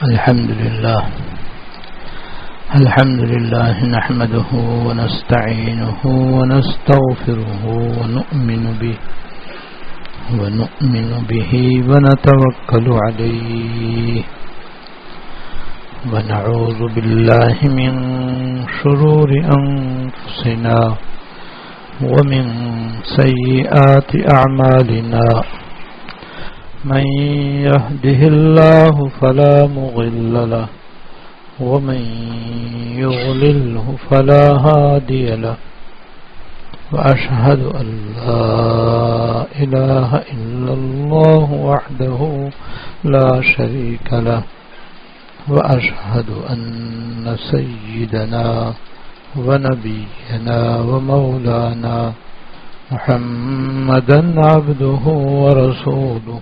الحمد لله نحمده ونستعينه ونستغفره ونؤمن به ونتوكل عليه ونعوذ بالله من شرور أنفسنا ومن سيئات أعمالنا من يهده الله فلا مضل له ومن يضلله فلا هادي له وأشهد أن لا إله إلا الله وحده لا شريك له وأشهد أن سيدنا ونبينا ومولانا محمدا عبده ورسوله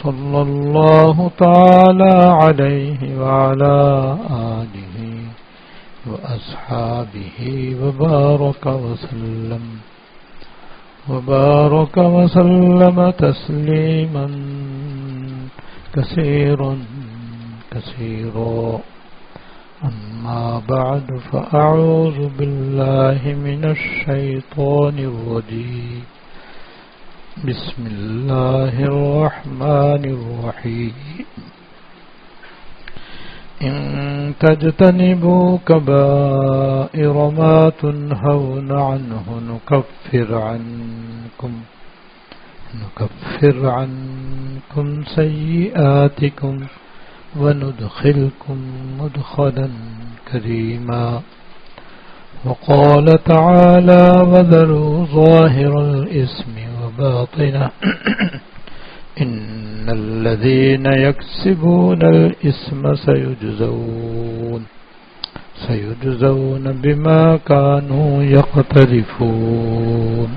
صلى الله تعالى عليه وعلى آله وأصحابه وبارك وسلم تسليما كثيرا أما بعد فأعوذ بالله من الشيطان الرجيم بسم الله الرحمن الرحيم إن تجتنبوا كبائر ما تنهون عنه نكفر عنكم سيئاتكم وندخلكم مدخلا كريما وقال تعالى وذروا ظاهر الإثم وباطنه إن الذين يكسبون الإثم سيجزون بما كانوا يقترفون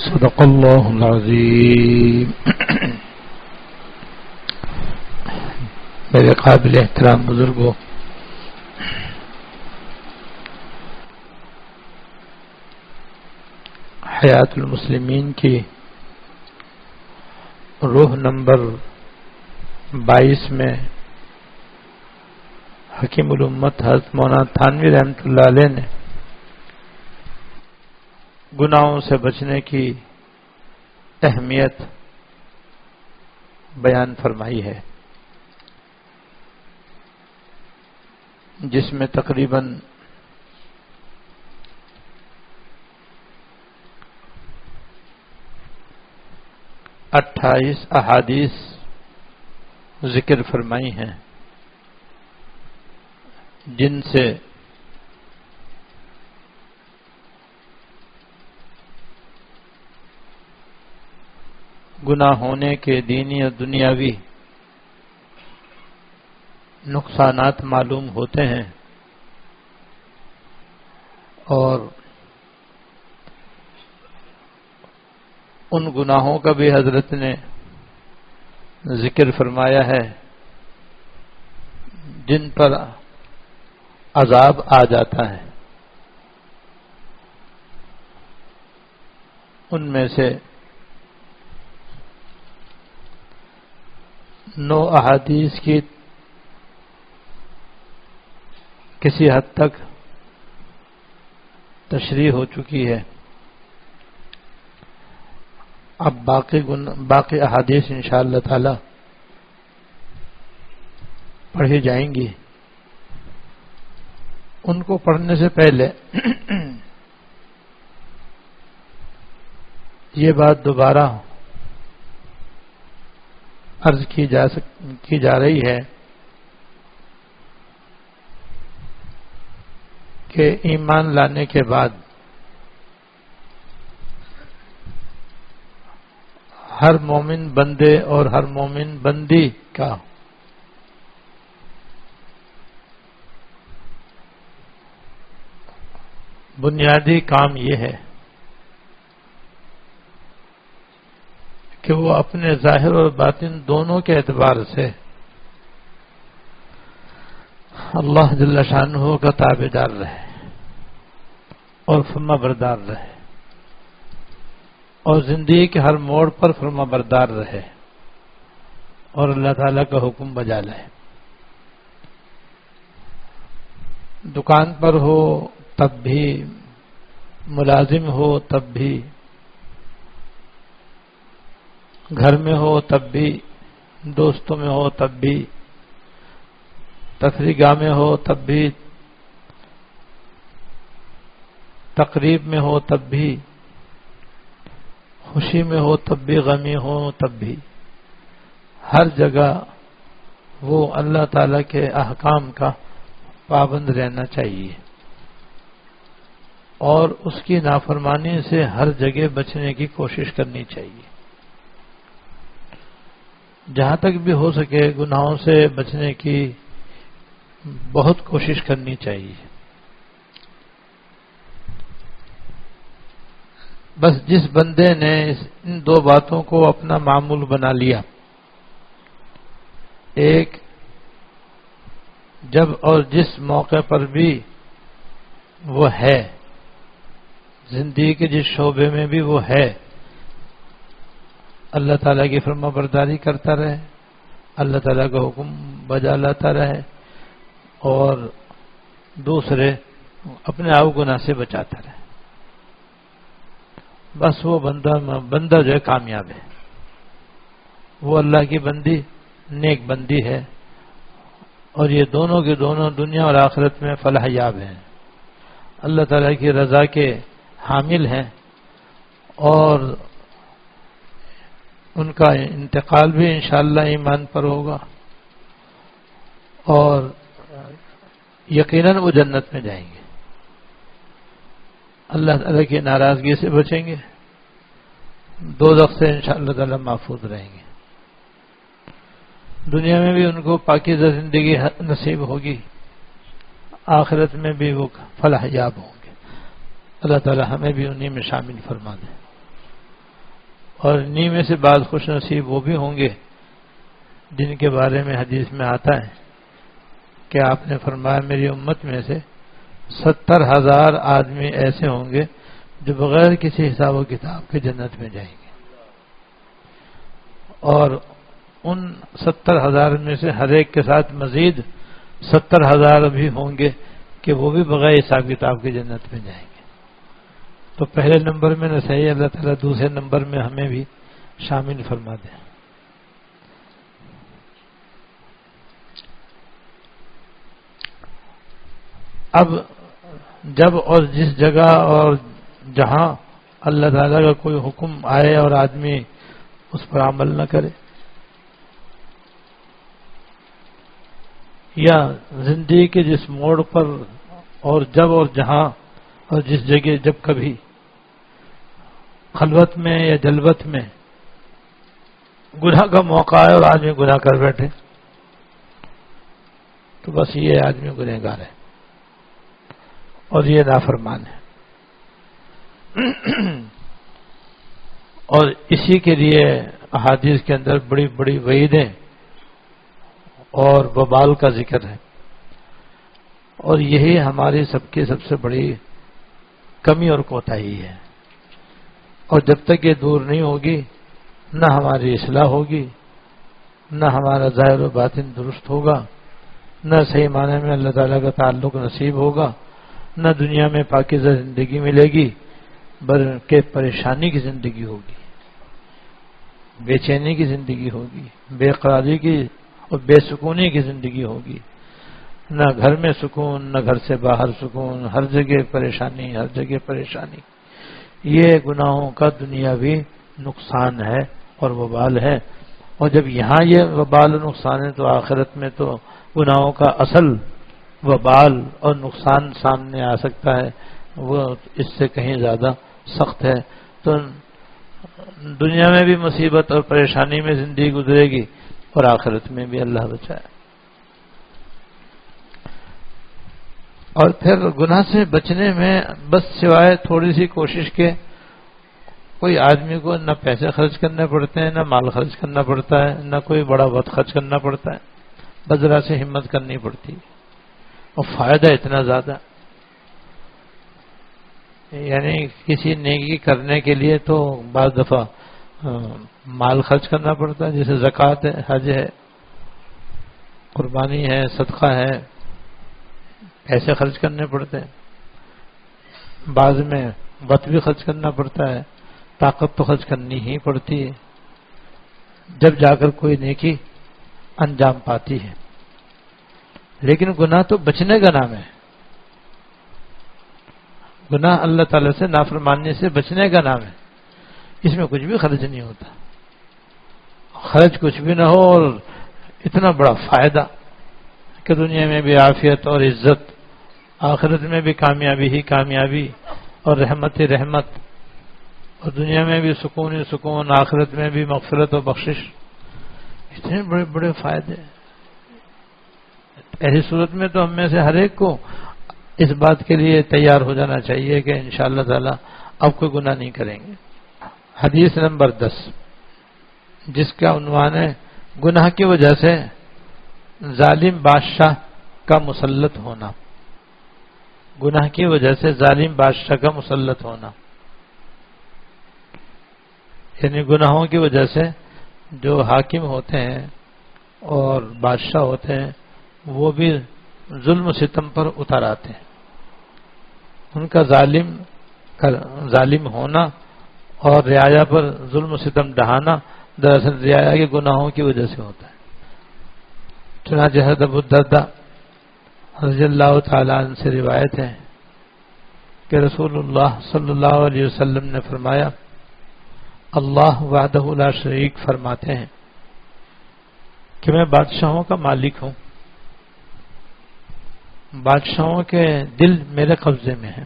صدق الله العظيم. میرے قابل احترام بزرگوں، حیات المسلمین کی روح نمبر 22 میں حکیم الامت حضرت مولانا تھانوی رحمۃ اللہ علیہ نے گناہوں سے بچنے کی اہمیت بیان فرمائی ہے، جس میں تقریباً 28 احادیث ذکر فرمائی ہیں، جن سے گناہ ہونے کے دینی اور دنیاوی نقصانات معلوم ہوتے ہیں، اور ان گناہوں کا بھی حضرت نے ذکر فرمایا ہے جن پر عذاب آ جاتا ہے. ان میں سے 9 احادیث کی کسی حد تک تشریح ہو چکی ہے. اب باقی احادیث انشاءاللہ تعالی پڑھی جائیں گی. ان کو پڑھنے سے پہلے یہ بات دوبارہ عرض کی جا رہی ہے کہ ایمان لانے کے بعد ہر مومن بندے اور ہر مومن بندی کا بنیادی کام یہ ہے کہ وہ اپنے ظاہر اور باطن دونوں کے اعتبار سے اللہ جل شانہ کا تابعدار رہے اور فرما بردار رہے، اور زندگی کے ہر موڑ پر فرما بردار رہے، اور اللہ تعالیٰ کا حکم بجا لائے. دکان پر ہو تب بھی، ملازم ہو تب بھی، گھر میں ہو تب بھی، دوستوں میں ہو تب بھی، تفریح گاہ میں ہو تب بھی، تقریب میں ہو تب بھی، خوشی میں ہو تب بھی، غمی ہو تب بھی، ہر جگہ وہ اللہ تعالیٰ کے احکام کا پابند رہنا چاہیے اور اس کی نافرمانی سے ہر جگہ بچنے کی کوشش کرنی چاہیے. جہاں تک بھی ہو سکے گناہوں سے بچنے کی بہت کوشش کرنی چاہیے. بس جس بندے نے ان دو باتوں کو اپنا معمول بنا لیا، ایک جب اور جس موقع پر بھی وہ ہے، زندگی کے جس شعبے میں بھی وہ ہے، اللہ تعالیٰ کی فرما برداری کرتا رہے، اللہ تعالیٰ کا حکم بجا لاتا رہے اور دوسرے اپنے آپ گناہ سے بچاتا رہے، بس وہ بندہ جو ہے کامیاب ہے. وہ اللہ کی بندی نیک بندی ہے اور یہ دونوں کے دونوں دنیا اور آخرت میں فلاح یاب ہیں، اللہ تعالیٰ کی رضا کے حامل ہیں اور ان کا انتقال بھی انشاءاللہ ایمان پر ہوگا اور یقیناً وہ جنت میں جائیں گے، اللہ تعالیٰ کی ناراضگی سے بچیں گے، دوزخ سے انشاءاللہ تعالیٰ محفوظ رہیں گے. دنیا میں بھی ان کو پاکیزہ زندگی نصیب ہوگی، آخرت میں بھی وہ فلاح یاب ہوں گے. اللہ تعالیٰ ہمیں بھی انہی میں شامل فرما دے. اور انہی میں سے بعض خوش نصیب وہ بھی ہوں گے جن کے بارے میں حدیث میں آتا ہے کہ آپ نے فرمایا میری امت میں سے 70,000 آدمی ایسے ہوں گے جو بغیر کسی حساب و کتاب کے جنت میں جائیں گے، اور ان 70,000 میں سے ہر ایک کے ساتھ مزید 70,000 بھی ہوں گے کہ وہ بھی بغیر حساب کتاب کے جنت میں جائیں گے. تو پہلے نمبر میں نہ صحیح، اللہ تعالیٰ دوسرے نمبر میں ہمیں بھی شامل فرما دیں. اب جب اور جس جگہ اور جہاں اللہ تعالیٰ کا کوئی حکم آئے اور آدمی اس پر عمل نہ کرے، یا زندگی کے جس موڑ پر اور جب اور جہاں اور جس جگہ جب کبھی خلوت میں یا جلوت میں گناہ کا موقع آئے اور آدمی گناہ کر بیٹھے، تو بس یہ آدمی گنہگار ہے اور یہ نافرمان ہے. اور اسی کے لیے احادیث کے اندر بڑی بڑی وعیدیں اور وبال کا ذکر ہے، اور یہی ہماری سب کی سب سے بڑی کمی اور کوتاہی ہے. اور جب تک یہ دور نہیں ہوگی نہ ہماری اصلاح ہوگی، نہ ہمارا ظاہر و باطن درست ہوگا، نہ صحیح معنی میں اللہ تعالیٰ کا تعلق نصیب ہوگا، نہ دنیا میں پاکیزہ زندگی ملے گی بلکہ پریشانی کی زندگی ہوگی، بے چینی کی زندگی ہوگی، بے قراری کی اور بے سکونی کی زندگی ہوگی. نہ گھر میں سکون، نہ گھر سے باہر سکون، ہر جگہ پریشانی، ہر جگہ پریشانی. یہ گناہوں کا دنیاوی نقصان ہے اور وبال ہے. اور جب یہاں یہ وبال و نقصان ہے تو آخرت میں تو گناہوں کا اصل وبال اور نقصان سامنے آ سکتا ہے، وہ اس سے کہیں زیادہ سخت ہے. تو دنیا میں بھی مصیبت اور پریشانی میں زندگی گزرے گی اور آخرت میں بھی اللہ بچائے. اور پھر گناہ سے بچنے میں بس سوائے تھوڑی سی کوشش کے کوئی آدمی کو نہ پیسے خرچ کرنے پڑتے ہیں، نہ مال خرچ کرنا پڑتا ہے، نہ کوئی بڑا وقت خرچ کرنا پڑتا ہے، بس ذرا سے ہمت کرنی پڑتی ہے. اور فائدہ اتنا زیادہ، یعنی کسی نیکی کرنے کے لیے تو بعض دفعہ مال خرچ کرنا پڑتا ہے، جیسے زکوٰۃ ہے، حج ہے، قربانی ہے، صدقہ ہے، پیسے خرچ کرنے پڑتے ہیں۔ بعض میں وقت بھی خرچ کرنا پڑتا ہے، طاقت تو خرچ کرنی ہی پڑتی ہے، جب جا کر کوئی نیکی انجام پاتی ہے۔ لیکن گناہ تو بچنے کا نام ہے، گناہ اللہ تعالی سے نافرمانی سے بچنے کا نام ہے، اس میں کچھ بھی خرچ نہیں ہوتا، خرچ کچھ بھی نہ ہو اور اتنا بڑا فائدہ کہ دنیا میں بھی عافیت اور عزت، آخرت میں بھی کامیابی ہی کامیابی اور رحمت ہی رحمت، اور دنیا میں بھی سکون ہی سکون، آخرت میں بھی مغفرت و بخشش، اتنے بڑے بڑے فائدے۔ ایسی صورت میں تو ہم میں سے ہر ایک کو اس بات کے لیے تیار ہو جانا چاہیے کہ انشاءاللہ تعالی اب کوئی گناہ نہیں کریں گے۔ حدیث نمبر 10، جس کا عنوان ہے گناہ کی وجہ سے ظالم بادشاہ کا مسلط ہونا، گناہ کی وجہ سے ظالم بادشاہ کا مسلط ہونا، یعنی گناہوں کی وجہ سے جو حاکم ہوتے ہیں اور بادشاہ ہوتے ہیں وہ بھی ظلم و ستم پر اتر آتے ہیں، ان کا ظالم ہونا اور رعایا پر ظلم و ستم ڈھانا دراصل رعایا کے گناہوں کی وجہ سے ہوتا ہے۔ چنانچہ حضرت ابو الدرداء رضی اللہ تعالی عنہ سے روایت ہے کہ رسول اللہ صلی اللہ علیہ وسلم نے فرمایا، اللہ وحدہ لا شریک فرماتے ہیں کہ میں بادشاہوں کا مالک ہوں، بادشاہوں کے دل میرے قبضے میں ہیں،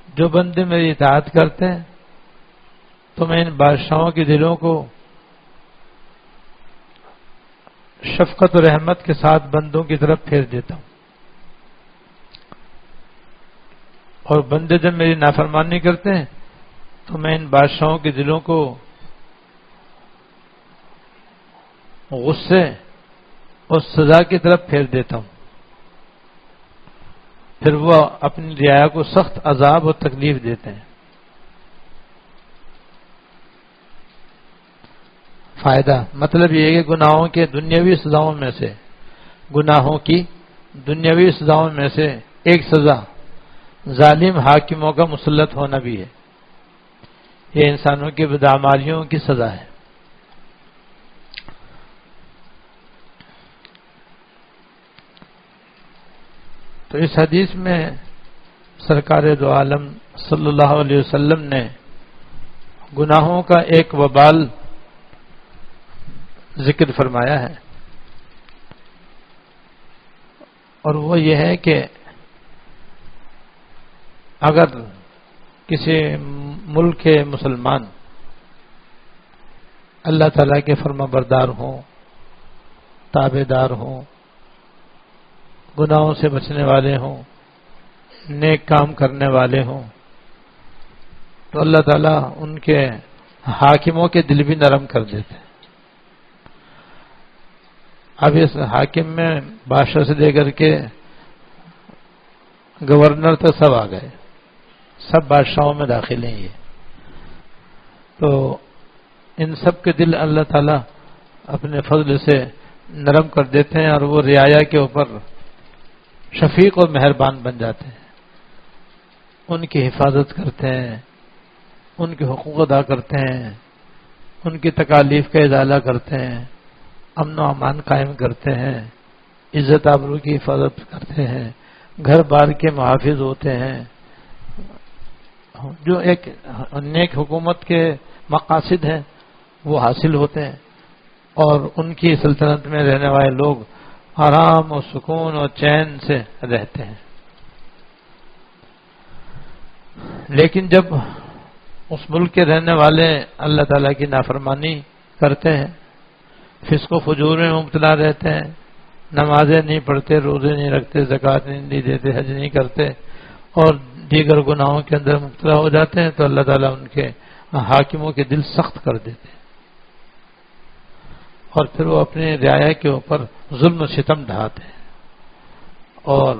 جو بندے میری اطاعت کرتے ہیں تو میں ان بادشاہوں کے دلوں کو شفقت و رحمت کے ساتھ بندوں کی طرف پھیر دیتا ہوں، اور بندے جب میری نافرمانی کرتے ہیں تو میں ان بادشاہوں کے دلوں کو غصے اور سزا کی طرف پھیر دیتا ہوں، پھر وہ اپنی رعایا کو سخت عذاب اور تکلیف دیتے ہیں۔ فائدہ مطلب یہ ہے کہ گناہوں کے دنیاوی سزاؤں میں سے، گناہوں کی دنیاوی سزاؤں میں سے ایک سزا ظالم حاکموں کا مسلط ہونا بھی ہے، یہ انسانوں کی بدعمالیوں کی سزا ہے۔ تو اس حدیث میں سرکار دو عالم صلی اللہ علیہ وسلم نے گناہوں کا ایک وبال ذکر فرمایا ہے، اور وہ یہ ہے کہ اگر کسی ملک کے مسلمان اللہ تعالیٰ کے فرما بردار ہوں، تابع دار ہوں، گناہوں سے بچنے والے ہوں، نیک کام کرنے والے ہوں، تو اللہ تعالیٰ ان کے حاکموں کے دل بھی نرم کر دیتے ہیں۔ اب اس حاکم میں بادشاہ سے لے کر کے گورنر تک سب آ گئے، سب بادشاہوں میں داخل ہیں یہ، تو ان سب کے دل اللہ تعالیٰ اپنے فضل سے نرم کر دیتے ہیں، اور وہ رعایا کے اوپر شفیق اور مہربان بن جاتے ہیں، ان کی حفاظت کرتے ہیں، ان کے حقوق ادا کرتے ہیں، ان کی تکالیف کا ازالہ کرتے ہیں، امن و امان قائم کرتے ہیں، عزت آبرو کی حفاظت کرتے ہیں، گھر بار کے محافظ ہوتے ہیں، جو ایک نیک حکومت کے مقاصد ہیں وہ حاصل ہوتے ہیں، اور ان کی سلطنت میں رہنے والے لوگ آرام اور سکون اور چین سے رہتے ہیں۔ لیکن جب اس ملک کے رہنے والے اللہ تعالیٰ کی نافرمانی کرتے ہیں، فسق و فجور میں مبتلا رہتے ہیں، نمازیں نہیں پڑھتے، روزے نہیں رکھتے، زکوٰۃ نہیں دیتے، حج نہیں کرتے، اور دیگر گناہوں کے اندر مبتلا ہو جاتے ہیں، تو اللہ تعالیٰ ان کے حاکموں کے دل سخت کر دیتے ہیں، اور پھر وہ اپنے رعایا کے اوپر ظلم و ستم ڈھاتے ہیں، اور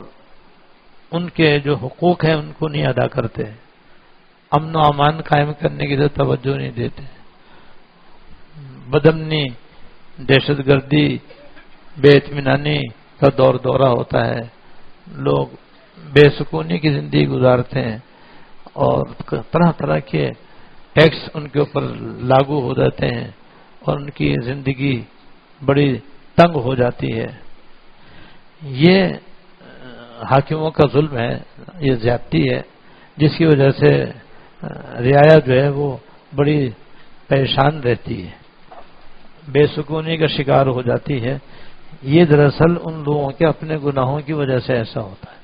ان کے جو حقوق ہیں ان کو نہیں ادا کرتے، امن و امان قائم کرنے کی طرف توجہ نہیں دیتے. بدامنی، دہشت گردی، بے اطمینانی کا دورہ ہوتا ہے. لوگ بے سکونی کی زندگی گزارتے ہیں اور طرح طرح کے ٹیکس ان کے اوپر لاگو ہو جاتے ہیں اور ان کی زندگی بڑی تنگ ہو جاتی ہے. یہ حاکموں کا ظلم ہے، یہ زیادتی ہے، جس کی وجہ سے رعایا جو ہے وہ بڑی پریشان رہتی ہے، بے سکونی کا شکار ہو جاتی ہے. یہ دراصل ان لوگوں کے اپنے گناہوں کی وجہ سے ایسا ہوتا ہے.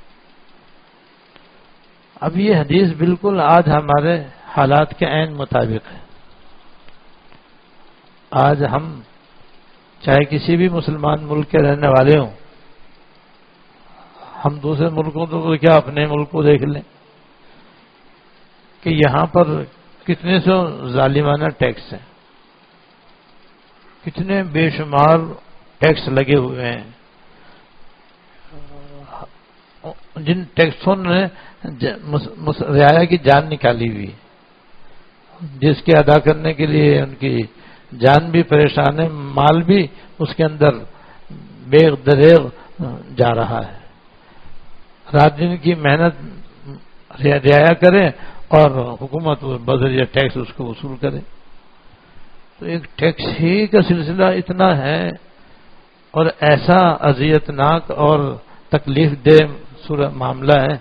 اب یہ حدیث بالکل آج ہمارے حالات کے عین مطابق ہے. آج ہم چاہے کسی بھی مسلمان ملک کے رہنے والے ہوں، ہم دوسرے ملکوں تو کیا اپنے ملک کو دیکھ لیں کہ یہاں پر کتنے سو ظالمانہ ٹیکس ہیں، کتنے بے شمار ٹیکس لگے ہوئے ہیں. جن ٹیکسوں نے رعایا کی جان نکالی ہوئی، جس کے ادا کرنے کے لیے ان کی جان بھی پریشان ہے، مال بھی اس کے اندر بے دریغ جا رہا ہے. رات دن کی محنت رعایا کرے اور حکومت بذریعہ ٹیکس اس کو وصول کرے. تو ایک ٹیکس ہی کا سلسلہ اتنا ہے اور ایسا اذیتناک اور تکلیف دہ معاملہ ہے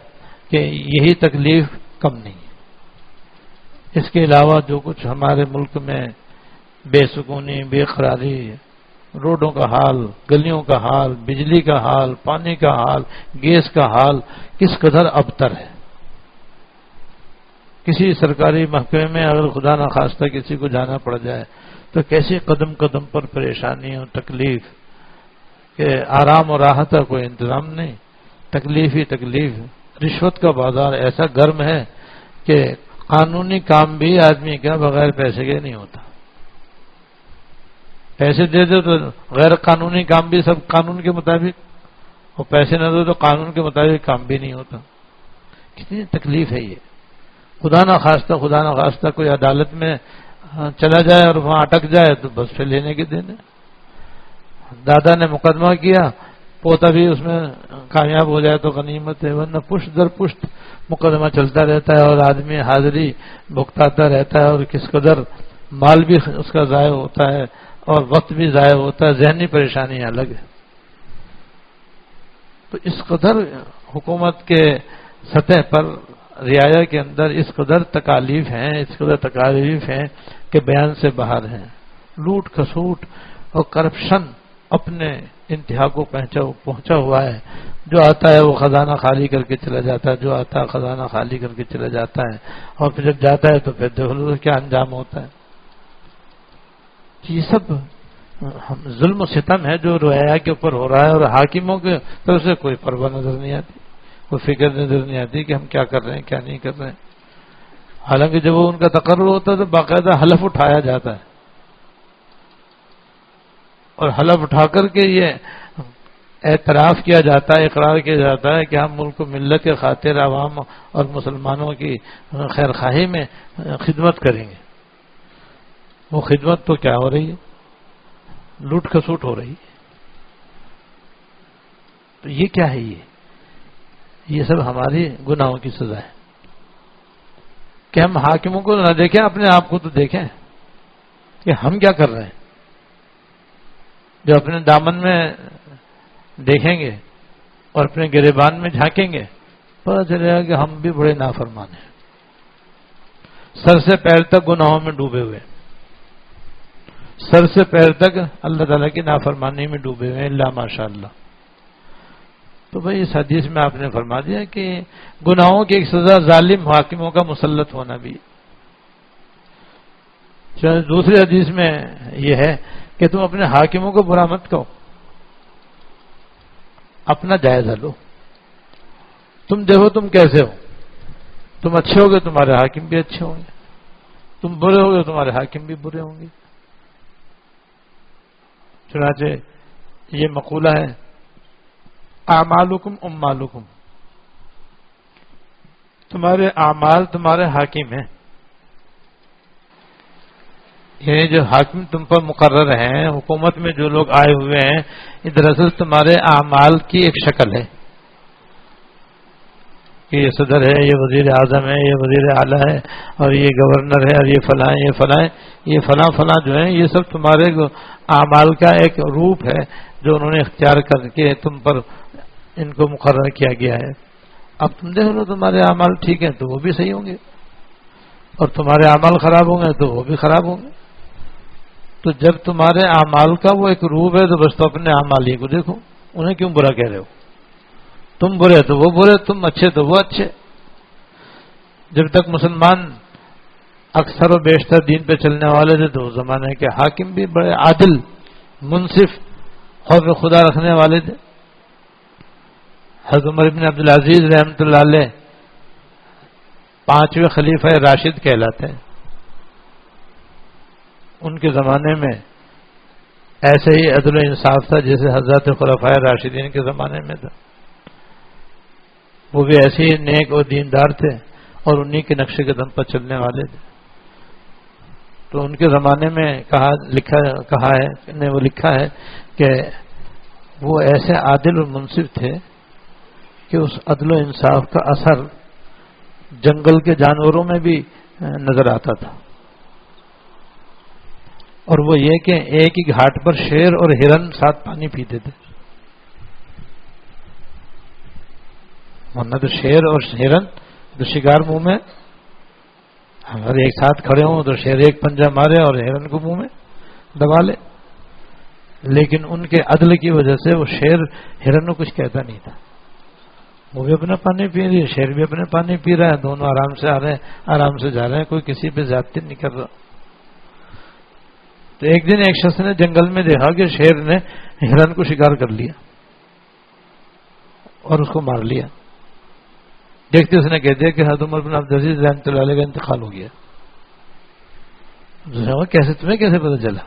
کہ یہی تکلیف کم نہیں ہے. اس کے علاوہ جو کچھ ہمارے ملک میں بے سکونی، بے قراری، روڈوں کا حال، گلیوں کا حال، بجلی کا حال، پانی کا حال، گیس کا حال کس قدر ابتر ہے. کسی سرکاری محکمے میں اگر خدا نخواستہ کسی کو جانا پڑ جائے تو کیسے قدم قدم پر پریشانی اور تکلیف کہ آرام اور راحت کا کوئی انتظام نہیں، تکلیف ہی تکلیف. رشوت کا بازار ایسا گرم ہے کہ قانونی کام بھی آدمی کا بغیر پیسے کے نہیں ہوتا. پیسے دے دو تو غیر قانونی کام بھی سب قانون کے مطابق، اور پیسے نہ دو تو قانون کے مطابق کام بھی نہیں ہوتا. کتنی تکلیف ہے یہ. خدا نہ خواستہ کوئی عدالت میں چلا جائے اور وہاں اٹک جائے تو بس پھر لینے کے دینے. دادا نے مقدمہ کیا، پوتا بھی اس میں کامیاب ہو جائے تو غنیمت ہے، ورنہ پشت در پشت مقدمہ چلتا رہتا ہے اور آدمی حاضری بھگتاتا رہتا ہے اور کس قدر مال بھی اس کا ضائع ہوتا ہے اور وقت بھی ضائع ہوتا ہے. ذہنی پریشانی الگ ہے. تو اس قدر حکومت کے سطح پر رعایا کے اندر اس قدر تکالیف ہیں کہ بیان سے باہر ہیں. لوٹ کھسوٹ اور کرپشن اپنے انتہا کو پہنچا ہوا ہے. جو آتا ہے وہ خزانہ خالی کر کے چلا جاتا ہے، جو آتا ہے خزانہ خالی کر کے چلا جاتا ہے، اور پھر جب جاتا ہے تو پھر دیکھو کیا انجام ہوتا ہے. یہ سب ظلم و ستم ہے جو رعایا کے اوپر ہو رہا ہے، اور حاکموں کی طرف سے کوئی پرواہ نظر نہیں آتی، کوئی فکر نظر نہیں آتی کہ ہم کیا کر رہے ہیں کیا نہیں کر رہے ہیں. حالانکہ جب وہ ان کا تقرر ہوتا ہے تو باقاعدہ حلف اٹھایا جاتا ہے، اور حلف اٹھا کر کے یہ اعتراف کیا جاتا ہے، اقرار کیا جاتا ہے کہ ہم ملک و ملت کے خاطر عوام اور مسلمانوں کی خیر خواہی میں خدمت کریں گے. وہ خدمت تو کیا ہو رہی ہے؟ لوٹ کھسوٹ ہو رہی ہے. تو یہ کیا ہے؟ یہ سب ہماری گناہوں کی سزا ہے کہ ہم حاکموں کو نہ دیکھیں، اپنے آپ کو تو دیکھیں کہ ہم کیا کر رہے ہیں. جو اپنے دامن میں دیکھیں گے اور اپنے گریبان میں جھانکیں گے پتہ چلے گا کہ ہم بھی بڑے نافرمان ہیں، سر سے پیر تک گناہوں میں ڈوبے ہوئے، سر سے پیر تک اللہ تعالیٰ کی نافرمانی میں ڈوبے ہوئے، اللہ ماشاء اللہ. تو بھائی اس حدیث میں آپ نے فرما دیا کہ گناہوں کی ایک سزا ظالم حاکموں کا مسلط ہونا بھی. دوسری حدیث میں یہ ہے کہ تم اپنے حاکموں کو برا مت کہو، اپنا جائزہ لو. تم دیکھو تم کیسے ہو. تم اچھے ہوگے تمہارے حاکم بھی اچھے ہوں گے، تم برے ہوگے تمہارے حاکم بھی برے ہوں گے. چنانچہ یہ مقولہ ہے اعمالکم اموالکم، تمہارے اعمال تمہارے حاکم ہیں. یہ جو حاکم تم پر مقرر ہیں، حکومت میں جو لوگ آئے ہوئے ہیں، یہ دراصل تمہارے اعمال کی ایک شکل ہے کہ یہ صدر ہے، یہ وزیر اعظم ہے، یہ وزیر اعلیٰ ہے، اور یہ گورنر ہے، اور یہ فلاں یہ فلاں یہ فلاں فلاں جو ہیں، یہ سب تمہارے اعمال کا ایک روپ ہے جو انہوں نے اختیار کر کے تم پر ان کو مقرر کیا گیا ہے۔ اب تم دیکھ لو، تمہارے اعمال ٹھیک ہیں تو وہ بھی صحیح ہوں گے، اور تمہارے اعمال خراب ہوں گے تو وہ بھی خراب ہوں گے۔ تو جب تمہارے اعمال کا وہ ایک روپ ہے تو بس تو اپنے اعمال ہی کو دیکھو، انہیں کیوں برا کہہ رہے ہو؟ تم برے تو وہ برے، تم اچھے تو وہ اچھے۔ جب تک مسلمان اکثر و بیشتر دین پہ چلنے والے تھے تو اس زمانے کے حاکم بھی بڑے عادل، منصف، خوف خدا رکھنے والے تھے۔ حضرت عمر بن عبدالعزیز رحمۃ اللہ علیہ 5ویں خلیفہ راشد کہلاتے ہیں۔ ان کے زمانے میں ایسے ہی عدل و انصاف تھا جیسے حضرت خلفائے راشدین کے زمانے میں تھا۔ وہ بھی ایسے ہی نیک اور دیندار تھے اور انہی کے نقشے قدم پر چلنے والے تھے۔ تو ان کے زمانے میں لکھا ہے کہ وہ ایسے عادل اور منصف تھے کہ اس عدل و انصاف کا اثر جنگل کے جانوروں میں بھی نظر آتا تھا، اور وہ یہ کہ ایک ہی گھاٹ پر شیر اور ہرن ساتھ پانی پیتے تھے، ورنہ تو شیر اور ہرن تو شکار منہ میں اگر ایک ساتھ کھڑے ہوں تو شیر ایک پنجہ مارے اور ہرن کو منہ میں دبا لے، لیکن ان کے عدل کی وجہ سے وہ شیر ہرن کو کچھ کہتا نہیں تھا۔ وہ بھی اپنا پانی پی رہی ہے، شیر بھی اپنے پانی پی رہا ہے، دونوں آرام سے آ رہے ہیں، آرام سے جا رہے ہیں، کوئی کسی پہ زیادتی نہیں کر رہا۔ تو ایک دن ایک شخص نے جنگل میں دیکھا کہ شیر نے ہرن کو شکار کر لیا اور اس کو مار لیا۔ دیکھتے اس نے کہہ دیا کہ حضرت عمر بن عبدالعزیز رحمۃ اللہ علیہ کا انتقال ہو گیا۔ کیسے تمہیں کیسے پتہ چلا؟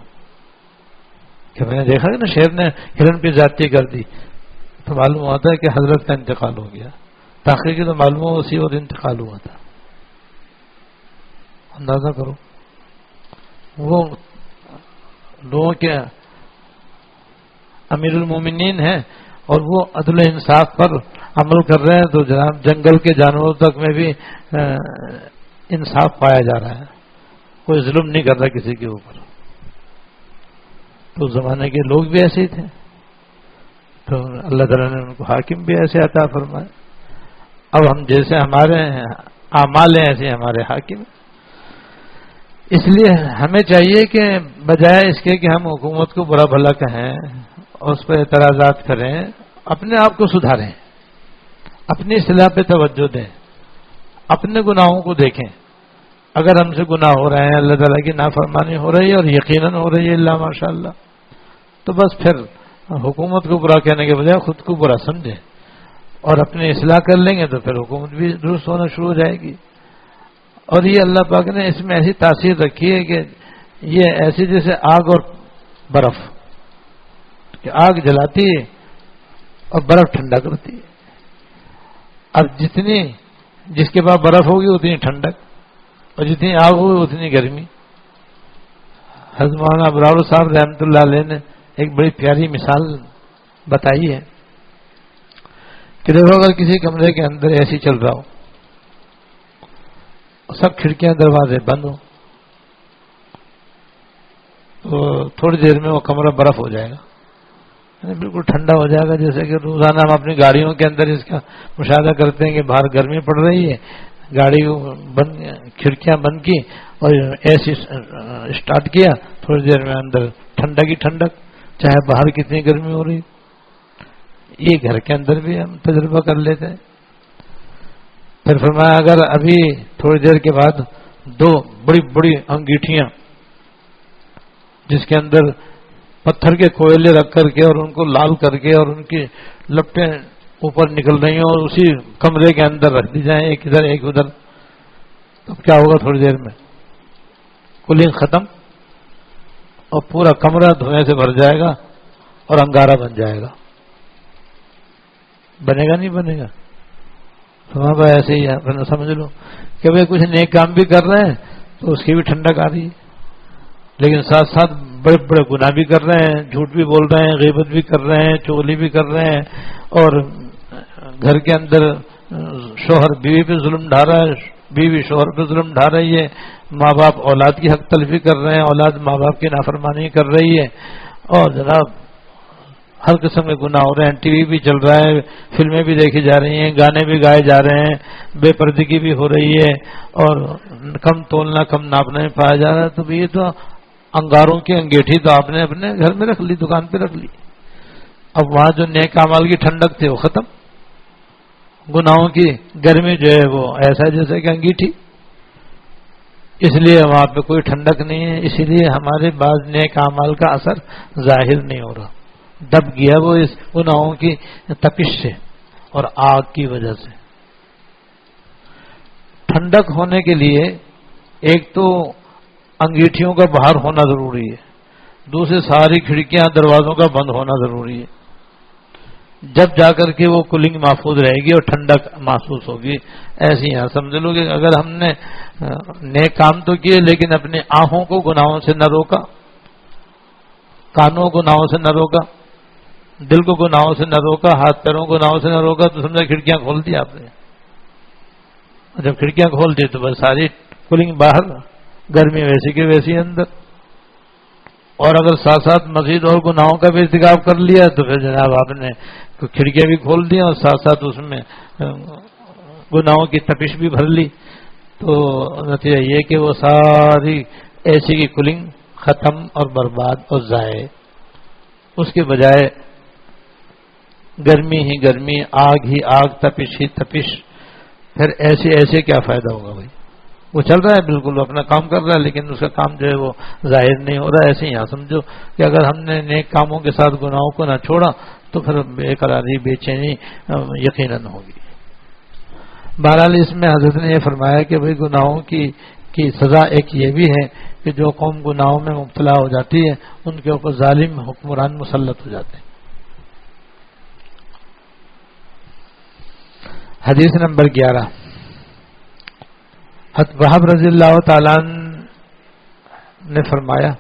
کہ میں نے دیکھا کہ نا شیر نے ہرن پہ زیادتی کر دی، تو معلوم ہوتا ہے کہ حضرت کا انتقال ہو گیا۔ تاخیر کی تو معلوم ہو اسی وقت انتقال ہوا تھا۔ اندازہ کرو، وہ لوگوں کے امیر المومنین ہیں اور وہ عدل و انصاف پر عمل کر رہے ہیں، تو جناب جنگل کے جانوروں تک میں بھی انصاف پایا جا رہا ہے، کوئی ظلم نہیں کر رہا کسی کے اوپر۔ تو زمانے کے لوگ بھی ایسے ہی تھے، تو اللہ تعالیٰ نے ان کو حاکم بھی ایسے عطا فرمائے۔ اب ہم جیسے ہمارے اعمال ہیں ایسے ہمارے حاکم، اس لیے ہمیں چاہیے کہ بجائے اس کے کہ ہم حکومت کو برا بھلا کہیں اور اس پر اعتراضات کریں، اپنے آپ کو سدھاریں، اپنی اصلاح پہ توجہ دیں، اپنے گناہوں کو دیکھیں۔ اگر ہم سے گناہ ہو رہے ہیں، اللہ تعالیٰ کی نافرمانی ہو رہی ہے اور یقیناً ہو رہی ہے اللہ ماشاء اللہ، تو بس پھر حکومت کو برا کہنے کے بجائے خود کو برا سمجھیں اور اپنی اصلاح کر لیں گے تو پھر حکومت بھی درست ہونا شروع ہو جائے گی۔ اور یہ اللہ پاک نے اس میں ایسی تاثیر رکھی ہے کہ یہ ایسی جیسے آگ اور برف، کہ آگ جلاتی ہے اور برف ٹھنڈا کرتی ہے۔ اب جس کے پاس برف ہوگی اتنی ٹھنڈک، اور جتنی آگ ہوگی اتنی گرمی۔ حضرت مولانا ابرار صاحب رحمۃ اللہ علیہ نے ایک بڑی پیاری مثال بتائی ہے کہ دیکھو، اگر کسی کمرے کے اندر اے سی چل رہا ہو، سب کھڑکیاں دروازے بند ہو، تو تھوڑی دیر میں وہ کمرہ برف ہو جائے گا، یعنی بالکل ٹھنڈا ہو جائے گا۔ جیسے کہ روزانہ ہم اپنی گاڑیوں کے اندر اس کا مشاہدہ کرتے ہیں کہ باہر گرمی پڑ رہی ہے، گاڑی کھڑکیاں بند کی اور اے سی اسٹارٹ کیا، تھوڑی دیر میں اندر ٹھنڈک ہی ٹھنڈک، چاہے باہر کتنی گرمی ہو رہی۔ یہ گھر کے اندر بھی ہم تجربہ کر لیتے ہیں۔ پھر فرمایا اگر ابھی تھوڑی دیر کے بعد دو بڑی بڑی انگیٹھیاں جس کے اندر پتھر کے کوئلے رکھ کر کے اور ان کو لال کر کے اور ان کی لپٹیں اوپر نکل رہی ہیں اور اسی کمرے کے اندر رکھ دی جائیں، ایک ادھر ایک ادھر، تب کیا ہوگا؟ تھوڑی دیر میں کولنگ ختم اور پورا کمرہ دھوئیں سے بھر جائے گا اور انگارہ بن جائے گا۔ بنے گا نہیں بنے گا؟ وہاں پر ایسے ہی ہے، سمجھ لو کہ بھائی کچھ نیک کام بھی کر رہے ہیں تو اس کی بھی ٹھنڈک آ رہی ہے، لیکن ساتھ ساتھ بڑے بڑے گناہ بھی کر رہے ہیں، جھوٹ بھی بول رہے ہیں، غیبت بھی کر رہے ہیں، چغلی بھی کر رہے ہیں، اور گھر کے اندر شوہر بیوی پہ ظلم ڈھا رہا ہے، بیوی شوہر پہ ظلم ڈھا رہی ہے، ماں باپ اولاد کی حق تلفی کر رہے ہیں، اولاد ماں باپ کی نافرمانی کر رہی ہے، اور جناب ہر قسم کے گناہ ہو رہے ہیں، ٹی وی بھی چل رہا ہے، فلمیں بھی دیکھی جا رہی ہیں، گانے بھی گائے جا رہے ہیں، بے پردگی بھی ہو رہی ہے، اور کم تولنا کم ناپنا میں پایا جا رہا ہے. تو یہ تو انگاروں کی انگیٹھی تو آپ نے اپنے گھر میں رکھ لی، دکان پہ رکھ لی. اب وہاں جو نیک اعمال کی ٹھنڈک تھی وہ ختم، گناہوں کی گرمی جو ہے وہ ایسا جیسے کہ انگیٹھی. اس لیے وہاں پہ کوئی ٹھنڈک نہیں ہے، اسی لیے ہمارے بعض نیک اعمال کا اثر ظاہر نہیں ہو رہا، دب گیا وہ اس گناہوں کی تپش سے اور آگ کی وجہ سے. ٹھنڈک ہونے کے لیے ایک تو انگیٹھیوں کا باہر ہونا ضروری ہے، دوسرے ساری کھڑکیاں دروازوں کا بند ہونا ضروری ہے، جب جا کر کے وہ کولنگ محفوظ رہے گی اور ٹھنڈک محسوس ہوگی. ایسے ہی سمجھ لو کہ اگر ہم نے نیک کام تو کیے لیکن اپنی آنکھوں کو گناہوں سے نہ روکا، کانوں کو گناہوں سے نہ روکا، دل کو گناہوں سے نہ روکا، ہاتھ پیروں کو گناہوں سے نہ روکا، تو سمجھا کھڑکیاں کھول دی آپ نے. جب کھڑکیاں کھول دی تو بس ساری کولنگ باہر، گرمی ویسی کی ویسی اندر. اور اگر ساتھ ساتھ مزید اور گناہوں کا بھی ارتکاب کر لیا تو پھر جناب آپ نے کھڑکیاں بھی کھول دی اور ساتھ ساتھ اس میں گناہوں کی تپش بھی بھر لی. تو نتیجہ یہ کہ وہ ساری ایسی کی کولنگ ختم اور برباد اور ضائع. اس کے بجائے گرمی ہی گرمی، آگ ہی آگ، تپش ہی تپش. پھر ایسے کیا فائدہ ہوگا بھائی؟ وہ چل رہا ہے بالکل اپنا کام کر رہا ہے لیکن اس کا کام جو ہے وہ ظاہر نہیں ہو رہا ہے. ایسے ہی سمجھو کہ اگر ہم نے نیک کاموں کے ساتھ گناہوں کو نہ چھوڑا تو پھر بے قراری بے چینی یقیناً ہوگی. بہرحال اس میں حضرت نے یہ فرمایا کہ بھائی گناہوں کی سزا ایک یہ بھی ہے کہ جو قوم گناہوں میں مبتلا ہو جاتی ہے ان کے اوپر ظالم حکمران مسلط ہو جاتے ہیں. حدیث نمبر 11. وہب رضی اللہ تعالیٰ نے فرمایا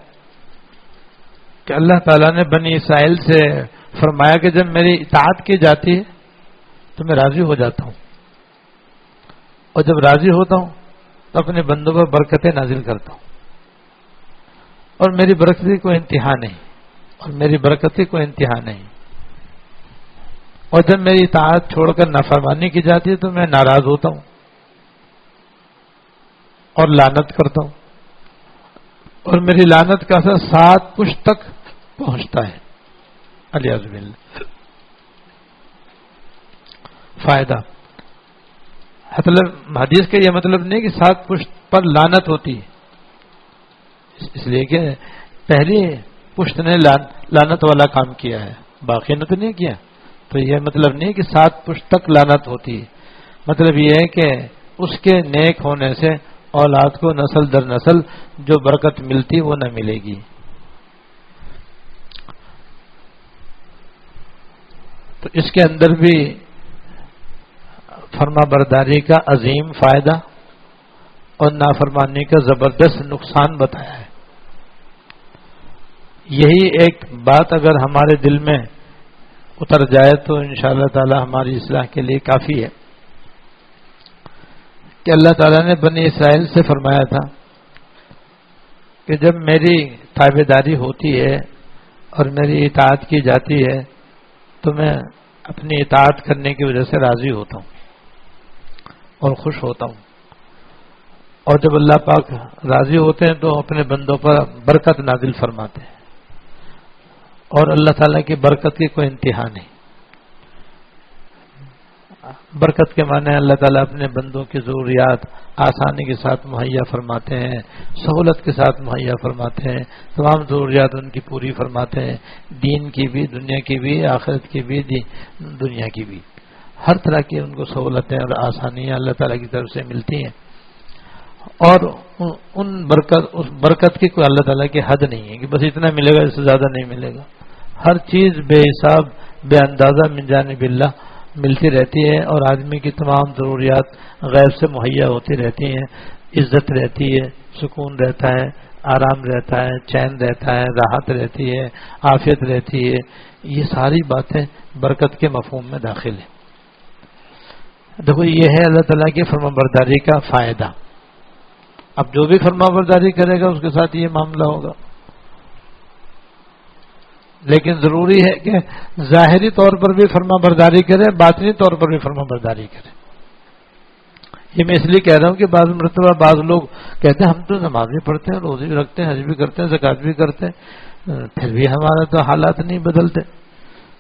کہ اللہ تعالیٰ نے بنی اسرائیل سے فرمایا کہ جب میری اطاعت کی جاتی ہے تو میں راضی ہو جاتا ہوں، اور جب راضی ہوتا ہوں تو اپنے بندوں پر برکتیں نازل کرتا ہوں، اور میری برکتی کو انتہا نہیں. اور جب میری اطاعت چھوڑ کر نافرمانی کی جاتی ہے تو میں ناراض ہوتا ہوں اور لعنت کرتا ہوں، اور میری لعنت کا اثر 7 پشت تک پہنچتا ہے. الیاذ باللہ. فائدہ حدیث کا یہ مطلب نہیں کہ 7 پشت پر لعنت ہوتی ہے، اس لیے کہ پہلی پشت نے لعنت والا کام کیا ہے، باقی نے تو نہیں کیا. تو یہ مطلب نہیں کہ 7 پشت تک لعنت ہوتی ہے، مطلب یہ ہے کہ اس کے نیک ہونے سے اولاد کو نسل در نسل جو برکت ملتی وہ نہ ملے گی. تو اس کے اندر بھی فرما برداری کا عظیم فائدہ اور نافرمانی کا زبردست نقصان بتایا ہے. یہی ایک بات اگر ہمارے دل میں اتر جائے تو انشاءاللہ تعالی ہماری اصلاح کے لیے کافی ہے. کہ اللہ تعالیٰ نے بنی اسرائیل سے فرمایا تھا کہ جب میری تابعداری ہوتی ہے اور میری اطاعت کی جاتی ہے تو میں اپنی اطاعت کرنے کی وجہ سے راضی ہوتا ہوں اور خوش ہوتا ہوں. اور جب اللہ پاک راضی ہوتے ہیں تو اپنے بندوں پر برکت نازل فرماتے ہیں، اور اللہ تعالیٰ کی برکت کی کوئی انتہا نہیں. برکت کے معنی اللہ تعالیٰ اپنے بندوں کی ضروریات آسانی کے ساتھ مہیا فرماتے ہیں، سہولت کے ساتھ مہیا فرماتے ہیں، تمام ضروریات ان کی پوری فرماتے ہیں، دین کی بھی، دنیا کی بھی، آخرت کی بھی، دنیا کی بھی. ہر طرح کی ان کو سہولتیں اور آسانیاں اللہ تعالیٰ کی طرف سے ملتی ہیں. اور اس برکت کی کوئی اللہ تعالیٰ کی حد نہیں ہے کہ بس اتنا ملے گا، اس سے زیادہ نہیں ملے گا. ہر چیز بے حساب بے اندازہ من جانب اللہ ملتی رہتی ہے، اور آدمی کی تمام ضروریات غیب سے مہیا ہوتی رہتی ہیں. عزت رہتی ہے، سکون رہتا ہے، آرام رہتا ہے، چین رہتا ہے، راحت رہتی ہے، عافیت رہتی ہے. یہ ساری باتیں برکت کے مفہوم میں داخل ہیں. دیکھو یہ ہے اللہ تعالیٰ کی فرما برداری کا فائدہ. اب جو بھی فرما برداری کرے گا اس کے ساتھ یہ معاملہ ہوگا، لیکن ضروری ہے کہ ظاہری طور پر بھی فرما برداری کرے، باطنی طور پر بھی فرما برداری کرے. یہ میں اس لیے کہہ رہا ہوں کہ بعض مرتبہ بعض لوگ کہتے ہیں ہم تو نماز بھی پڑھتے ہیں، روزے بھی رکھتے ہیں، حج بھی کرتے ہیں، زکات بھی کرتے ہیں، پھر بھی ہمارا تو حالات نہیں بدلتے.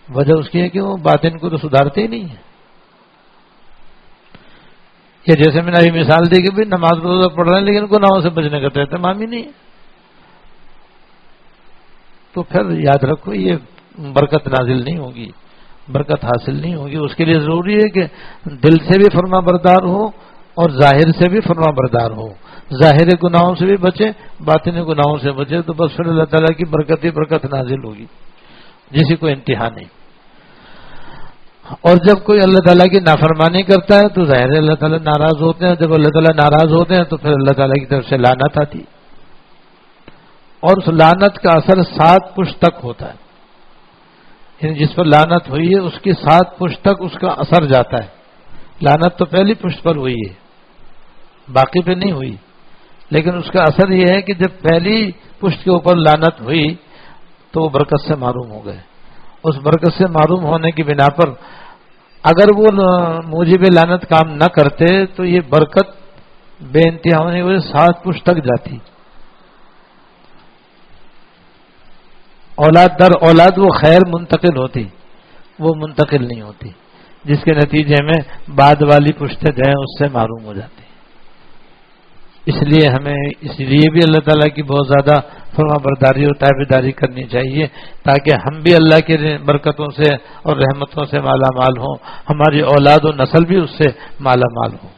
وجہ اس کی ہے کہ وہ باطن کو تو سدھارتے ہی نہیں ہیں. یا جیسے میں نے ابھی مثال دی کہ بھی نماز روزہ پڑھ رہے ہیں لیکن گناہوں سے بچنے کا تو اہتمام ہی نہیں ہے. تو پھر یاد رکھو یہ برکت نازل نہیں ہوگی، برکت حاصل نہیں ہوگی. اس کے لیے ضروری ہے کہ دل سے بھی فرما بردار ہو اور ظاہر سے بھی فرما بردار ہو. ظاہر گناہوں سے بھی بچے، باطنی گناہوں سے بچے، تو بس پھر اللہ تعالیٰ کی برکت ہی برکت نازل ہوگی، جسی کو انتہا نہیں. اور جب کوئی اللہ تعالیٰ کی نافرمانی کرتا ہے تو ظاہر اللہ تعالیٰ ناراض ہوتے ہیں. جب اللہ تعالیٰ ناراض ہوتے ہیں تو پھر اللہ تعالیٰ کی طرف سے لعنت آتی، اور اس لعنت کا اثر 7 پشت تک ہوتا ہے. یعنی جس پر لعنت ہوئی ہے اس کی 7 پشت تک اس کا اثر جاتا ہے. لعنت تو پہلی پشت پر ہوئی ہے، باقی پہ نہیں ہوئی، لیکن اس کا اثر یہ ہے کہ جب پہلی پشت کے اوپر لعنت ہوئی تو وہ برکت سے محروم ہو گئے. اس برکت سے معروم ہونے کی بنا پر اگر وہ موجب لعنت کام نہ کرتے تو یہ برکت بے انتہا ہونے کی وجہ سے 7 پشت تک جاتی. اولاد در اولاد وہ خیر منتقل ہوتی، وہ منتقل نہیں ہوتی، جس کے نتیجے میں بعد والی پشتیں جو ہیں اس سے معروم ہو جاتی. اس لیے بھی اللہ تعالیٰ کی بہت زیادہ فرما برداری اور تابعداری کرنی چاہیے، تاکہ ہم بھی اللہ کی برکتوں سے اور رحمتوں سے مالا مال ہوں، ہماری اولاد و نسل بھی اس سے مالا مال ہو.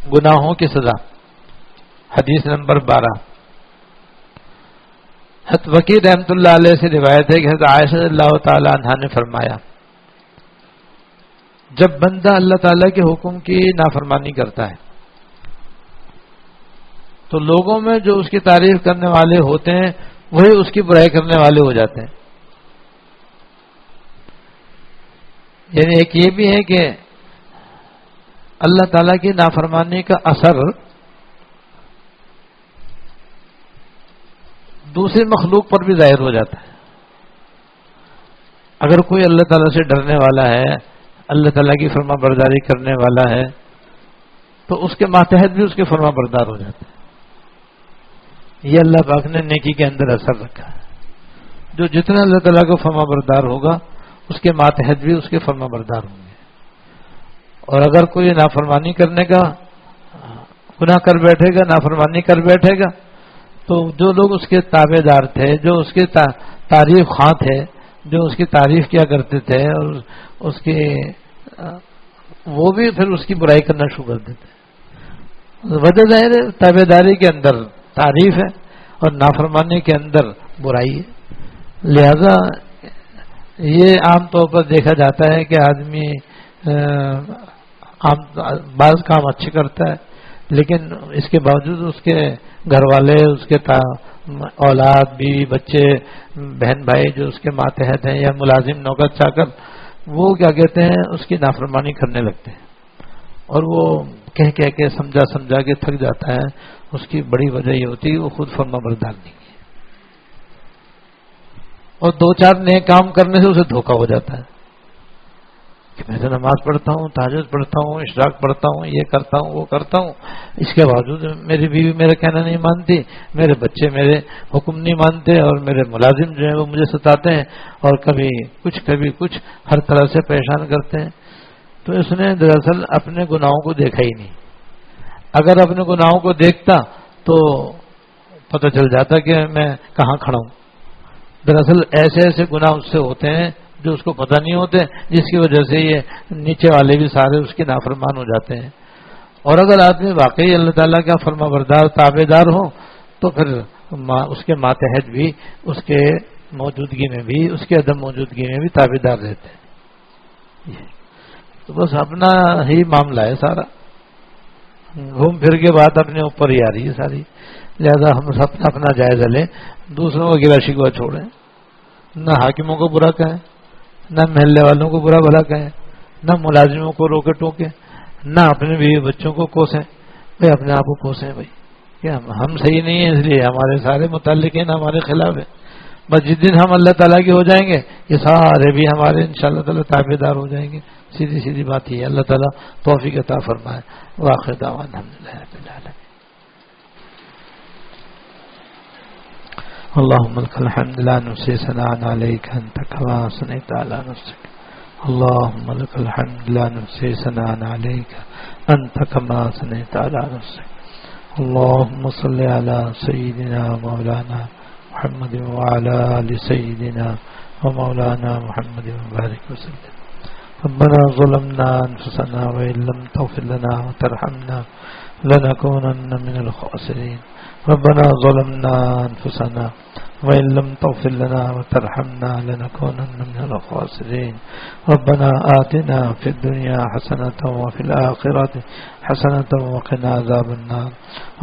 گناہوں کی سزا، حدیث نمبر 12. حضرت وکیع رحمۃ اللہ علیہ سے روایت ہے کہ حضرت عائشہ رضی اللہ تعالی عنہا نے فرمایا جب بندہ اللہ تعالیٰ کے حکم کی نافرمانی کرتا ہے تو لوگوں میں جو اس کی تعریف کرنے والے ہوتے ہیں وہی اس کی برائی کرنے والے ہو جاتے ہیں. یعنی ایک یہ بھی ہے کہ اللہ تعالیٰ کی نافرمانی کا اثر دوسری مخلوق پر بھی ظاہر ہو جاتا ہے. اگر کوئی اللہ تعالیٰ سے ڈرنے والا ہے، اللہ تعالیٰ کی فرما برداری کرنے والا ہے، تو اس کے ماتحت بھی اس کے فرما بردار ہو جاتے ہیں. یہ اللہ پاک نے نیکی کے اندر اثر رکھا ہے. جو جتنا اللہ تعالیٰ کو فرما بردار ہوگا اس کے ماتحت بھی اس کے فرما بردار ہوں گے. اور اگر کوئی نافرمانی کرنے کا گناہ کر بیٹھے گا، نافرمانی کر بیٹھے گا، تو جو لوگ اس کے تابع دار تھے، جو اس کے تعریف خواں تھے، جو اس کی تعریف کیا کرتے تھے، اور اس کے وہ بھی پھر اس کی برائی کرنا شروع کر دیتے. وجہ ظاہر ہے تابع داری کے اندر تعریف ہے اور نافرمانی کے اندر برائی ہے. لہذا یہ عام طور پر دیکھا جاتا ہے کہ آدمی بعض کام اچھے کرتا ہے، لیکن اس کے باوجود اس کے گھر والے، اس کے اولاد، بیوی، بچے، بہن بھائی جو اس کے ماتحت ہیں یا ملازم، نوکر چاکر، وہ کیا کہتے ہیں اس کی نافرمانی کرنے لگتے ہیں. اور وہ کہہ کے سمجھا کے تھک جاتا ہے. اس کی بڑی وجہ یہ ہوتی ہے وہ خود فرما بردار نہیں ہے، اور 2-4 نئے کام کرنے سے اسے دھوکہ ہو جاتا ہے کہ میں تو نماز پڑھتا ہوں، تہجد پڑھتا ہوں، اشراق پڑھتا ہوں، یہ کرتا ہوں، وہ کرتا ہوں، اس کے باوجود میری بیوی میرا کہنا نہیں مانتی، میرے بچے میرے حکم نہیں مانتے، اور میرے ملازم جو ہیں وہ مجھے ستاتے ہیں، اور کبھی کچھ ہر طرح سے پریشان کرتے ہیں. تو اس نے دراصل اپنے گناہوں کو دیکھا ہی نہیں. اگر اپنے گناہوں کو دیکھتا تو پتہ چل جاتا کہ میں کہاں کھڑا ہوں. دراصل ایسے گناہ اس سے ہوتے ہیں جو اس کو پتہ نہیں ہوتے، جس کی وجہ سے یہ نیچے والے بھی سارے اس کے نافرمان ہو جاتے ہیں. اور اگر آدمی واقعی اللہ تعالیٰ کا فرما بردار تابع دار ہو تو پھر اس کے ماتحت بھی، اس کے موجودگی میں بھی، اس کے عدم موجودگی میں بھی تابع دار رہتے ہیں. تو بس اپنا ہی معاملہ ہے سارا. گھوم پھر کے بات اپنے اوپر ہی آ رہی ہے ساری. لہذا ہم سب اپنا جائزہ لیں, دوسروں کو گلا شکوہ چھوڑیں, نہ حاکموں کو برا کہیں, نہ محلے والوں کو برا بھلا کہیں, نہ ملازموں کو روکے ٹوکیں, نہ اپنے بیوی بچوں کو کوسیں. بھائی اپنے آپ کو کوسیں بھائی, کیا ہم صحیح نہیں ہیں اس لیے ہمارے سارے متعلقین ہمارے خلاف ہیں. بس جس دن ہم اللہ تعالیٰ کے ہو جائیں گے یہ سارے بھی ہمارے انشاءاللہ تعالیٰ تابع دار ہو جائیں گے. سیدھی سیدھی بات یہ ہے. اللہ تعالیٰ توفیق عطا فرمائے. وآخر دعوانا الحمدللہ رب العالمین. اللهم لك الحمد لا نحصي ثناء عليك أنت كما أثنيت على نفسك. اللهم لك الحمد لا نحصي ثناء عليك أنت كما أثنيت على نفسك. اللهم صل على سيدنا مولانا محمد وعلى آل سيدنا ومولانا محمد وبارك وسلم. ربنا ظلمنا أنفسنا وإن لم تغفر لنا وترحمنا لنكونن من الخاسرين. ربنا ظلمنا أنفسنا وإن لم تغفر لنا وترحمنا لنكونن من الخاسرين. ربنا آتنا في الدنيا حسنة وفي الآخرة حسنة وقنا عذاب النار.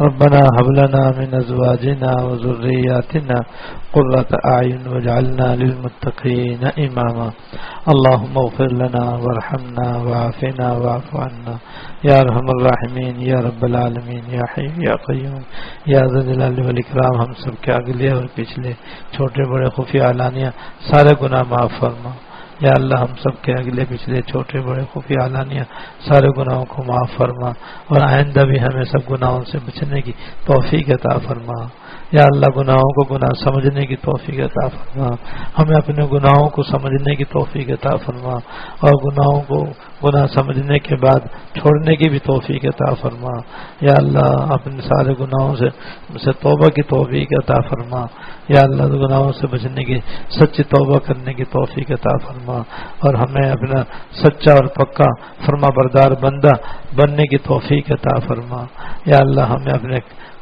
ربنا هب لنا من أزواجنا وذرياتنا قرة أعين واجعلنا للمتقين إماما. اللهم اغفر لنا وارحمنا وعافنا واعف عنا يا أرحم الراحمين يا رب العالمين يا حي يا قيوم يا ذا الجلال والإكرام. ہم سب کے اگلے اور پچھلے چھوٹے بڑے خفیہ علانیہ سارے گناہ معاف فرما. یا اللہ ہم سب کے اگلے پچھلے چھوٹے بڑے خفیہ علانیہ سارے گناہوں کو معاف فرما, اور آئندہ بھی ہمیں سب گناہوں سے بچنے کی توفیق عطا فرما. یا اللہ گناہوں کو گناہ سمجھنے کی توفیق عطا فرما, ہمیں اپنے گناہوں کو سمجھنے کی توفیق عطا فرما, اور گناہوں کو گناہ سمجھنے کے بعد چھوڑنے کی بھی توفیق عطا فرما. یا اللہ اپنے سارے گناہوں سے توبہ کی توفیق عطا فرما. یا اللہ گناہوں سے بچنے کی سچی توبہ کرنے کی توفیق عطا فرما, اور ہمیں اپنا سچا اور پکا فرما بردار بندہ بننے کی توفیق عطا فرما. یا اللہ ہمیں اپنے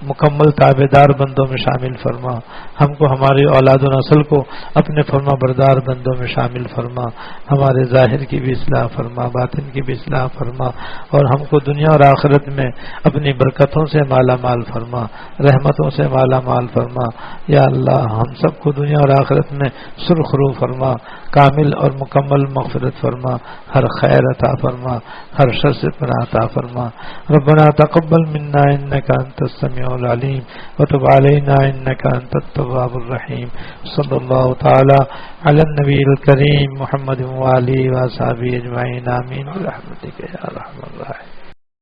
مکمل تابع دار بندوں میں شامل فرما. ہم کو ہماری اولاد و نسل کو اپنے فرما بردار بندوں میں شامل فرما. ہمارے ظاہر کی بھی اصلاح فرما, باطن کی بھی اصلاح فرما, اور ہم کو دنیا اور آخرت میں اپنی برکتوں سے مالا مال فرما, رحمتوں سے مالا مال فرما. یا اللہ ہم سب کو دنیا اور آخرت میں سرخرو فرما, کامل اور مکمل مغفرت فرما, ہر خیر عطا فرما, ہر شر سے پناہ عطا فرما. ربنا تقبل منا انك انت السميع العليم وتب علينا انك انت التواب الرحيم. صلى الله تعالى على النبي الكريم محمد وآله وصحبه اجمعين. آمين برحمتك يا ارحم الراحمين.